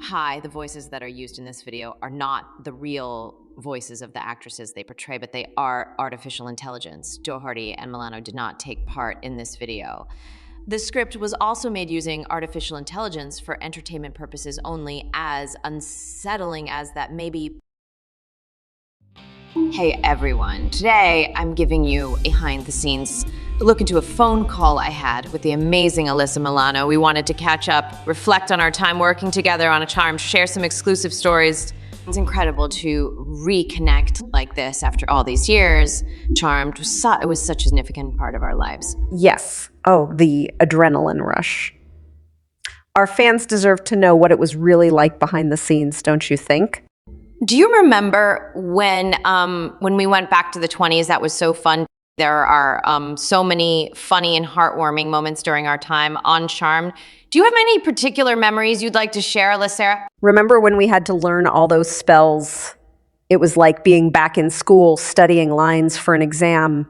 Hi, the voices that are used in this video are not the real voices of the actresses they portray, but they are artificial intelligence. Doherty and Milano did not take part in this video. The script was also made using artificial intelligence for entertainment purposes only, as unsettling as that may be. Hey everyone, today I'm giving you a behind-the-scenes look into a phone call I had with the amazing Alyssa Milano. We wanted to catch up, reflect on our time working together on a charm, share some exclusive stories. It's incredible to reconnect like this after all these years. Charmed was such a significant part of our lives. Yes. Oh, the adrenaline rush. Our fans deserve to know what it was really like behind the scenes, don't you think? Do you remember when we went back to the 20s? That was so fun. There are so many funny and heartwarming moments during our time on Charmed. Do you have any particular memories you'd like to share, Alyssa? Remember when we had to learn all those spells? It was like being back in school, studying lines for an exam.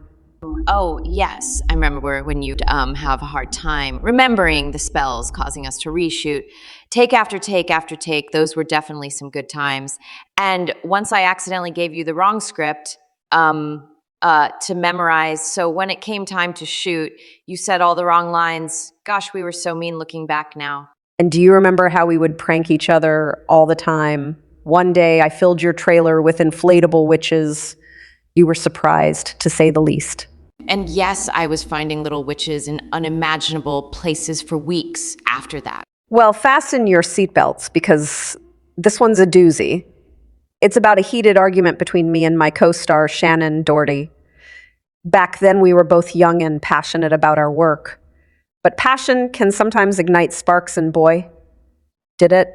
Oh, yes. I remember when you'd have a hard time remembering the spells, causing us to reshoot. Take after take after take. Those were definitely some good times. And once I accidentally gave you the wrong script to memorize, so when it came time to shoot, you said all the wrong lines. Gosh, we were so mean looking back now. And do you remember how we would prank each other all the time? One day I filled your trailer with inflatable witches. You were surprised, to say the least. And yes, I was finding little witches in unimaginable places for weeks after that. Well, fasten your seatbelts because this one's a doozy. It's about a heated argument between me and my co-star, Shannen Doherty. Back then, we were both young and passionate about our work. But passion can sometimes ignite sparks, and boy, did it.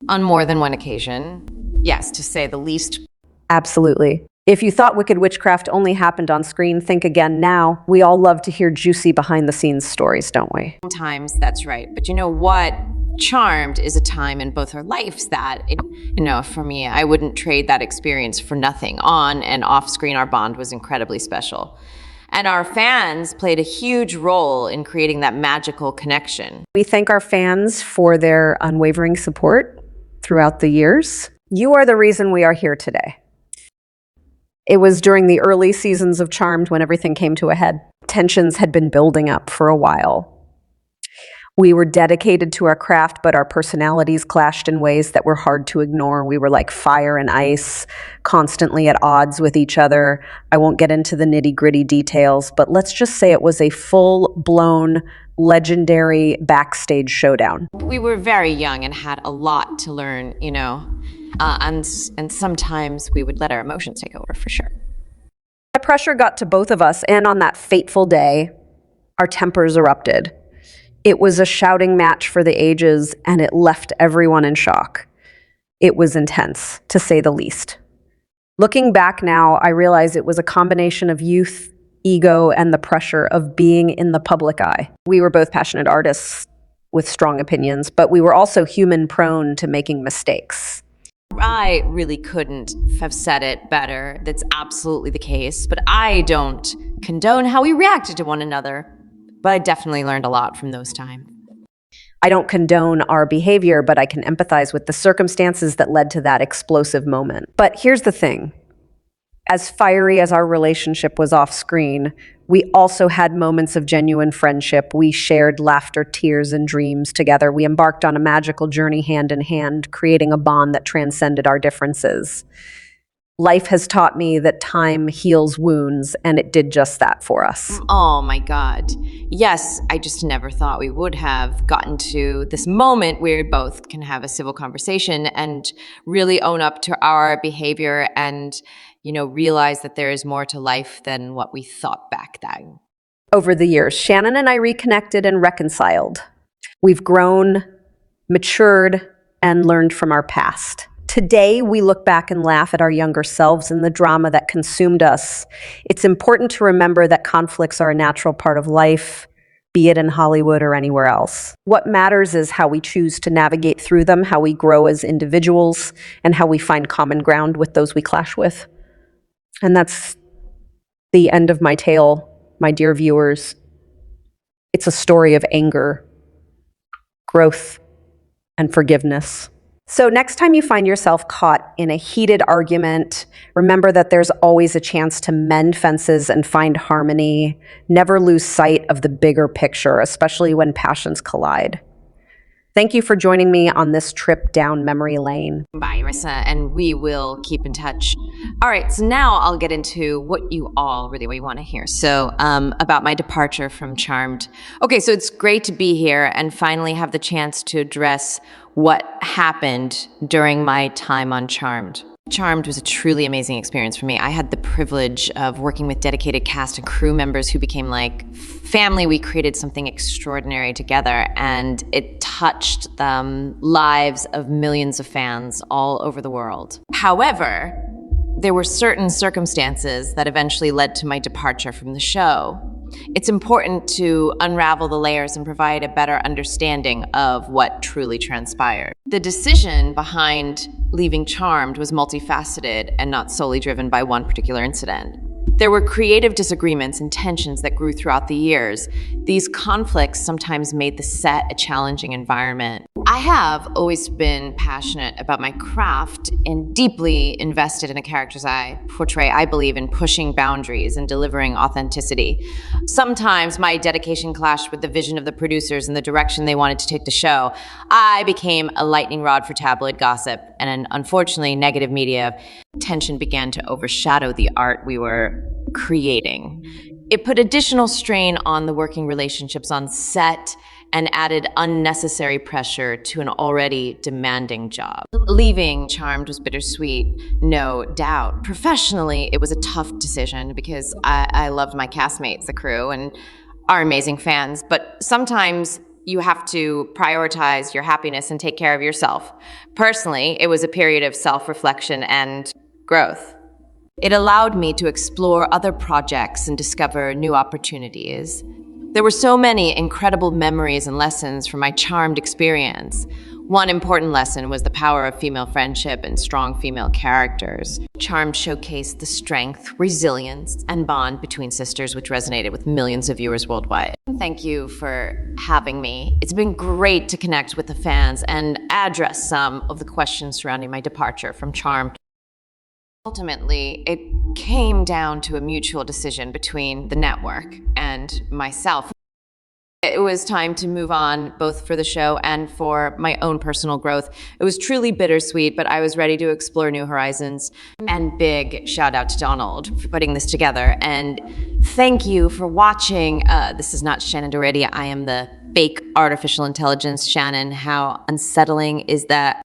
On more than one occasion. Yes, to say the least. Absolutely. If you thought Wicked Witchcraft only happened on screen, think again now. We all love to hear juicy behind-the-scenes stories, don't we? Sometimes, that's right. But you know what? Charmed is a time in both our lives that, for me, I wouldn't trade that experience for nothing. On and off screen, our bond was incredibly special. And our fans played a huge role in creating that magical connection. We thank our fans for their unwavering support throughout the years. You are the reason we are here today. It was during the early seasons of Charmed when everything came to a head. Tensions had been building up for a while. We were dedicated to our craft, but our personalities clashed in ways that were hard to ignore. We were like fire and ice, constantly at odds with each other. I won't get into the nitty-gritty details, but let's just say it was a full-blown, legendary backstage showdown. We were very young and had a lot to learn, and sometimes we would let our emotions take over, for sure. The pressure got to both of us, and on that fateful day, our tempers erupted. It was a shouting match for the ages, and it left everyone in shock. It was intense, to say the least. Looking back now, I realize it was a combination of youth, ego, and the pressure of being in the public eye. We were both passionate artists with strong opinions, but we were also human prone to making mistakes. I really couldn't have said it better. That's absolutely the case. But I don't condone how we reacted to one another. But I definitely learned a lot from those times. I don't condone our behavior, but I can empathize with the circumstances that led to that explosive moment. But here's the thing. As fiery as our relationship was off screen, we also had moments of genuine friendship. We shared laughter, tears, and dreams together. We embarked on a magical journey hand in hand, creating a bond that transcended our differences. Life has taught me that time heals wounds, and it did just that for us. Oh my God. Yes, I just never thought we would have gotten to this moment where we both can have a civil conversation and really own up to our behavior and realize that there is more to life than what we thought back then. Over the years, Shannen and I reconnected and reconciled. We've grown, matured, and learned from our past. Today, we look back and laugh at our younger selves and the drama that consumed us. It's important to remember that conflicts are a natural part of life, be it in Hollywood or anywhere else. What matters is how we choose to navigate through them, how we grow as individuals, and how we find common ground with those we clash with. And that's the end of my tale, my dear viewers. It's a story of anger, growth, and forgiveness. So next time you find yourself caught in a heated argument, remember that there's always a chance to mend fences and find harmony. Never lose sight of the bigger picture, especially when passions collide. Thank you for joining me on this trip down memory lane. Bye, Alyssa, and we will keep in touch. All right, so now I'll get into what you all really want to hear. So, about my departure from Charmed. Okay, so it's great to be here and finally have the chance to address what happened during my time on Charmed. Charmed was a truly amazing experience for me. I had the privilege of working with dedicated cast and crew members who became like family. We created something extraordinary together, and it touched the lives of millions of fans all over the world. However, there were certain circumstances that eventually led to my departure from the show. It's important to unravel the layers and provide a better understanding of what truly transpired. The decision behind leaving Charmed was multifaceted and not solely driven by one particular incident. There were creative disagreements and tensions that grew throughout the years. These conflicts sometimes made the set a challenging environment. I have always been passionate about my craft and deeply invested in the characters I portray. I believe in pushing boundaries and delivering authenticity. Sometimes my dedication clashed with the vision of the producers and the direction they wanted to take the show. I became a lightning rod for tabloid gossip, and unfortunately, negative media tension began to overshadow the art we were creating. It put additional strain on the working relationships on set and added unnecessary pressure to an already demanding job. Leaving Charmed was bittersweet, no doubt. Professionally, it was a tough decision because I loved my castmates, the crew, and our amazing fans, but sometimes you have to prioritize your happiness and take care of yourself. Personally, it was a period of self-reflection and growth. It allowed me to explore other projects and discover new opportunities. There were so many incredible memories and lessons from my Charmed experience. One important lesson was the power of female friendship and strong female characters. Charmed showcased the strength, resilience, and bond between sisters, which resonated with millions of viewers worldwide. Thank you for having me. It's been great to connect with the fans and address some of the questions surrounding my departure from Charmed. Ultimately, it came down to a mutual decision between the network and myself. It was time to move on, both for the show and for my own personal growth. It was truly bittersweet, but I was ready to explore new horizons. And big shout out to Donald for putting this together. And thank you for watching. This is not Shannen Doherty. I am the fake artificial intelligence Shannen. How unsettling is that?